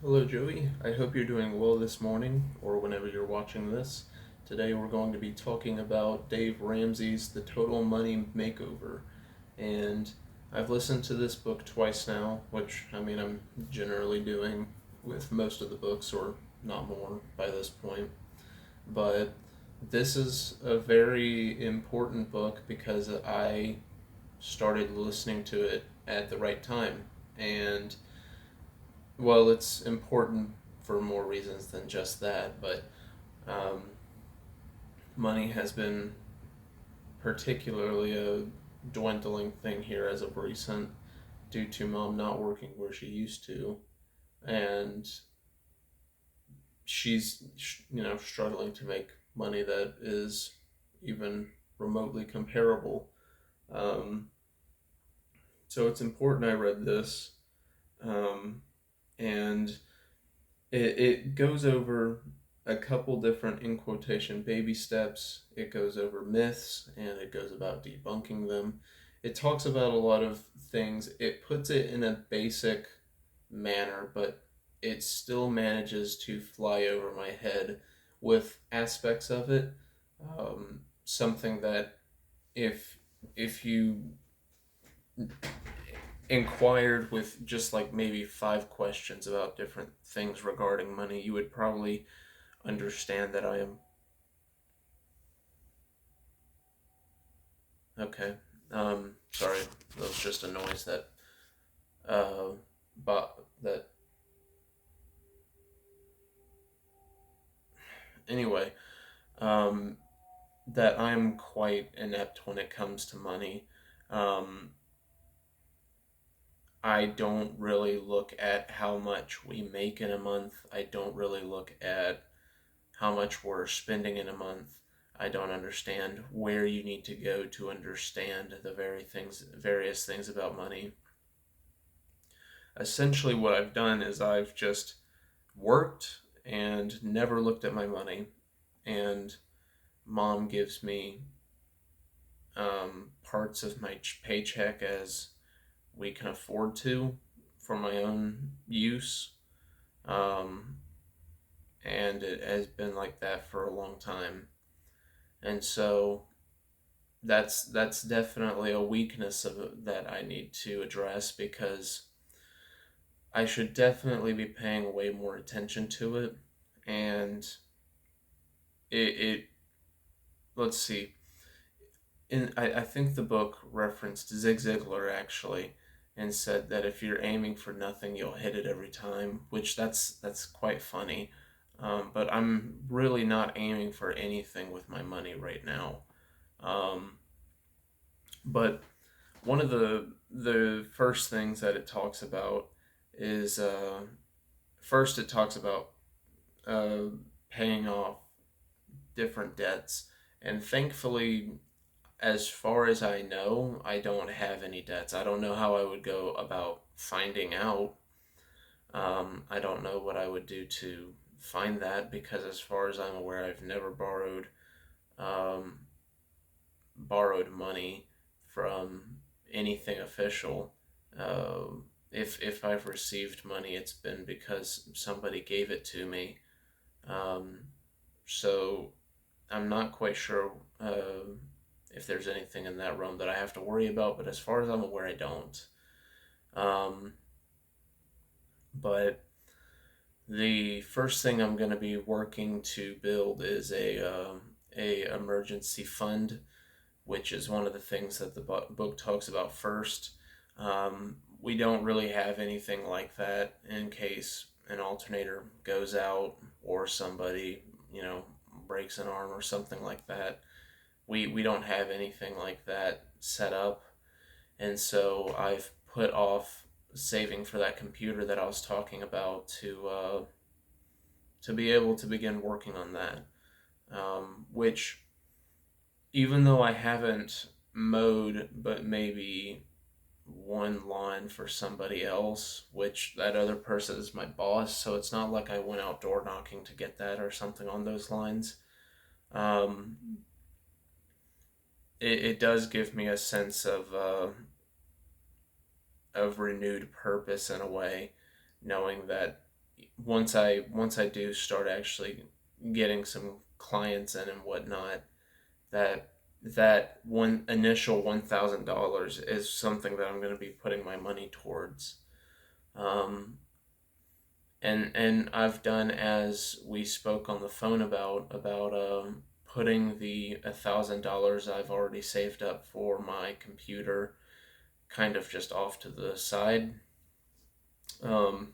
Hello, Joey. I hope you're doing well this morning or whenever you're watching this. Today, we're going to be talking about Dave Ramsey's The Total Money Makeover. And I've listened to this book twice now, which I'm generally doing with most of the books, or not more by this point. But this is a very important book because I started listening to it at the right time. And well, it's important for more reasons than just that, but um, money has been particularly a dwindling thing here as of recent due to mom not working where she used to, and she's struggling to make money that is even remotely comparable. Um, so it's important I read this, um, and it goes over a couple different, in quotation, baby steps. It goes over myths and it goes about debunking them. It talks about a lot of things. It puts it in a basic manner, but it still manages to fly over my head with aspects of it. Something that if if you inquired with just like maybe five questions about different things regarding money, you would probably understand that I am okay. Sorry, that was just a noise that but that anyway. Um, that I'm quite inept when it comes to money. Um, I don't really look at how much we make in a month. I don't really look at how much we're spending in a month. I don't understand where you need to go to understand the various things about money. Essentially, what I've done is I've just worked and never looked at my money, and mom gives me parts of my paycheck as we can afford to for my own use. Um, and it has been like that for a long time. And so that's definitely a weakness of that I need to address because I should definitely be paying way more attention to it. And it let's see. I think the book referenced Zig Ziglar actually, and said that if you're aiming for nothing, you'll hit it every time. Which that's quite funny. But I'm really not aiming for anything with my money right now. Um, but one of the first things that it talks about is first it talks about uh, paying off different debts, and thankfully, as far as I know, I don't have any debts. I don't know how I would go about finding out. I don't know what I would do to find that because, as far as I'm aware, I've never um, borrowed money from anything official. If I've received money, it's been because somebody gave it to me. Um, so I'm not quite sure if there's anything in that realm that I have to worry about, but as far as I'm aware, I don't. Um, but the first thing I'm going to be working to build is a emergency fund, which is one of the things that the book talks about first. We don't really have anything like that in case an alternator goes out or somebody, you know, breaks an arm or something like that. We don't have anything like that set up, and so I've put off saving for that computer that I was talking about to be able to begin working on that. Which, even though I haven't mowed, but maybe one lawn for somebody else, which that other person is my boss, so it's not like I went out door knocking to get that or something on those lines. Um, it does give me a sense of renewed purpose in a way, knowing that once I do start actually getting some clients in and whatnot, that that one initial $1,000 is something that I'm going to be putting my money towards. Um, and I've done as we spoke on the phone about putting the $1,000 I've already saved up for my computer kind of just off to the side. Um,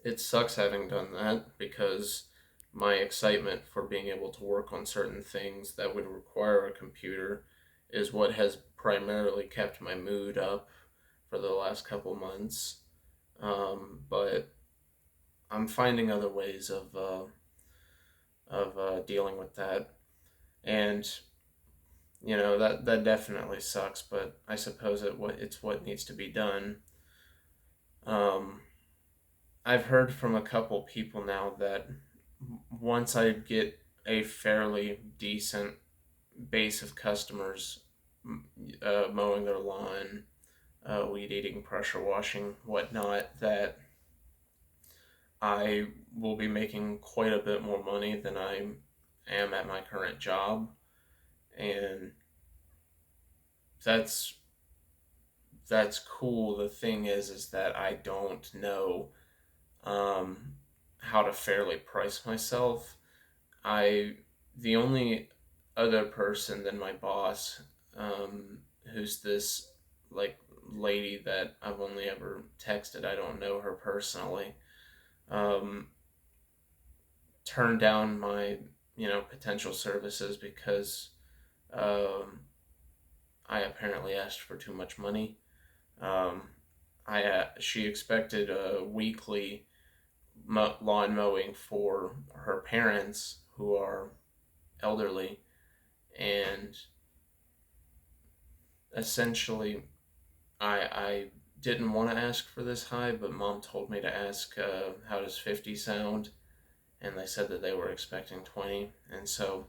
it sucks having done that because my excitement for being able to work on certain things that would require a computer is what has primarily kept my mood up for the last couple months. But I'm finding other ways of dealing with that, and that definitely sucks. But I suppose it's what needs to be done. Um, I've heard from a couple people now that once I get a fairly decent base of customers mowing their lawn, weed eating, pressure washing, whatnot, that I will be making quite a bit more money than I am at my current job. And that's that's cool. The thing is that I don't know um, how to fairly price myself. I the only other person than my boss, who's this like lady that I've only ever texted. I don't know her personally. Um, turned down my potential services because um, I apparently asked for too much money. Um, she expected a weekly lawn mowing for her parents who are elderly, and essentially I didn't want to ask for this high, but mom told me to ask how does 50 sound, and they said that they were expecting 20, and so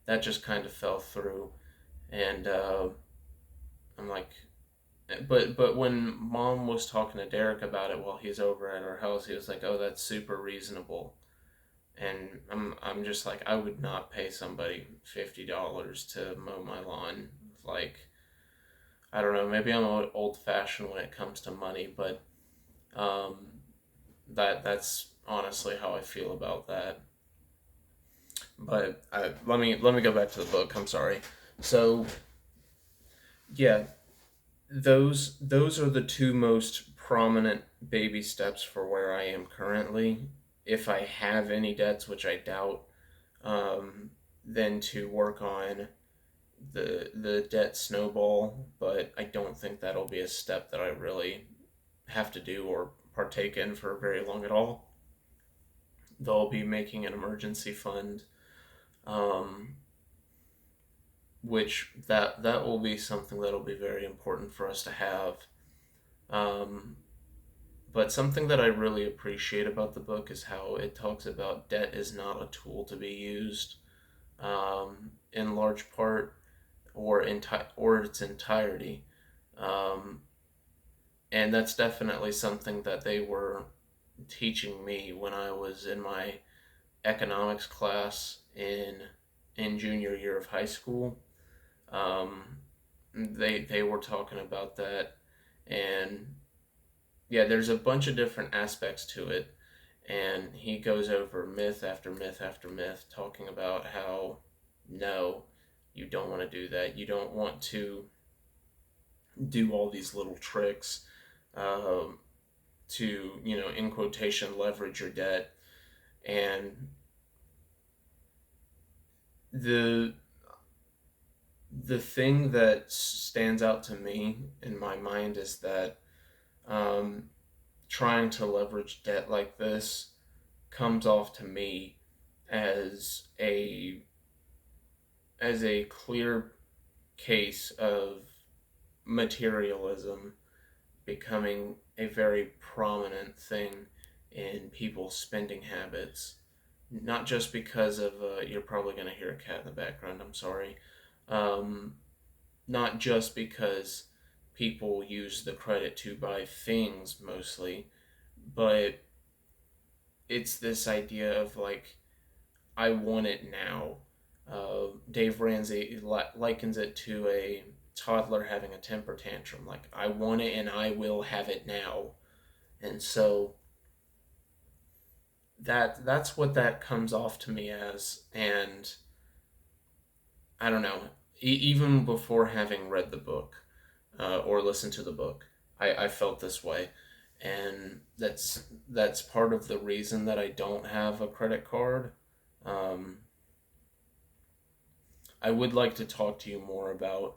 that just kind of fell through. And I'm like, but when mom was talking to Derek about it while he's over at our house, he was like, "Oh, that's super reasonable." And I'm just like, I would not pay somebody $50 to mow my lawn. Like, I don't know, maybe I'm old fashioned when it comes to money, but um, that's honestly how I feel about that. But let me go back to the book. I'm sorry. So yeah, those are the two most prominent baby steps for where I am currently. If I have any debts, which I doubt, um, then to work on the debt snowball. But I don't think that'll be a step that I really have to do or partake in for very long at all. They'll be making an emergency fund, um, which that will be something that'll be very important for us to have. Um, but something that I really appreciate about the book is how it talks about debt is not a tool to be used in large part or its entirety. Um, and that's definitely something that they were teaching me when I was in my economics class in junior year of high school. Um, they were talking about that, and yeah, there's a bunch of different aspects to it, and he goes over myth after myth after myth, talking about how no, you don't want to do that. You don't want to do all these little tricks um, to in quotation leverage your debt. And the the thing that stands out to me in my mind is that um, trying to leverage debt like this comes off to me as a clear case of materialism becoming a very prominent thing in people's spending habits. Not just because of, you're probably going to hear a cat in the background, I'm sorry. Um, Not just because people use the credit to buy things mostly, but it's this idea of like, I want it now. Dave Ramsey likens it to a toddler having a temper tantrum. Like, I want it and I will have it now. And so that's what that comes off to me as. And I don't know. Even before having read the book or listened to the book, I felt this way, and that's part of the reason that I don't have a credit card. Um, I would like to talk to you more about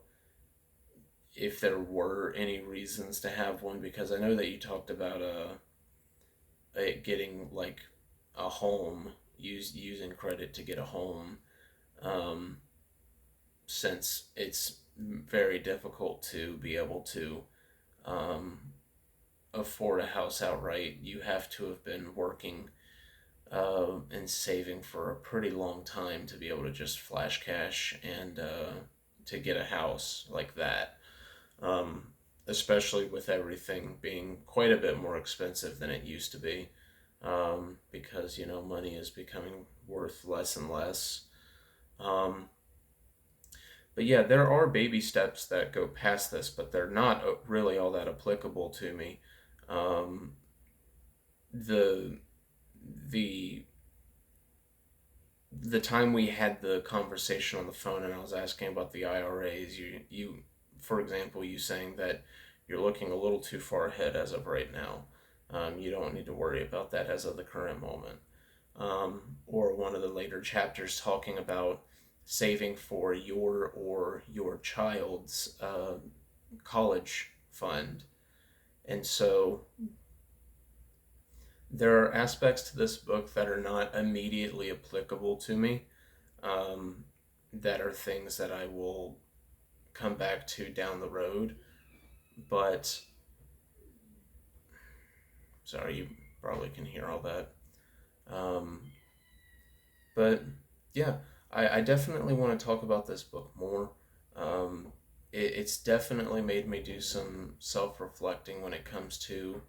if there were any reasons to have one, because I know that you talked about getting like a home, using credit to get a home, um, since it's very difficult to be able to um, afford a house outright. You have to have been working and saving for a pretty long time to be able to just flash cash and to get a house like that. Um, Especially with everything being quite a bit more expensive than it used to be, because money is becoming worth less and less. Um, but yeah, there are baby steps that go past this, but they're not really all that applicable to me. Um, the the the time we had the conversation on the phone and I was asking about the IRAs, you for example, you saying that you're looking a little too far ahead as of right now. You don't need to worry about that as of the current moment. Or one of the later chapters talking about saving for your or your child's college fund. And so there are aspects to this book that are not immediately applicable to me, um, that are things that I will come back to down the road. But sorry, you probably can hear all that. Um, but yeah, I definitely want to talk about this book more. It's definitely made me do some self reflecting when it comes to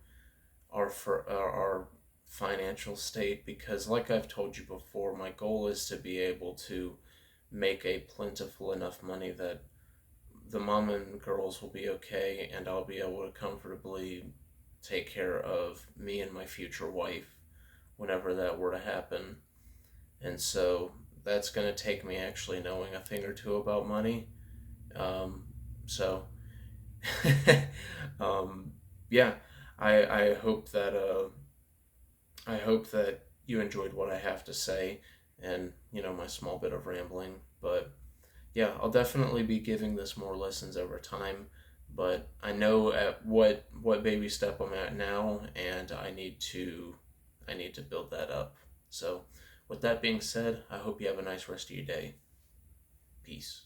our financial state, because like I've told you before, my goal is to be able to make a plentiful enough money that the mom and girls will be okay and I'll be able to comfortably take care of me and my future wife whenever that were to happen. And so that's going to take me actually knowing a thing or two about money. Um, so um, yeah, I hope that you enjoyed what I have to say, and my small bit of rambling. But yeah, I'll definitely be giving this more lessons over time. But I know at what baby step I'm at now, and I need to build that up. So, with that being said, I hope you have a nice rest of your day. Peace.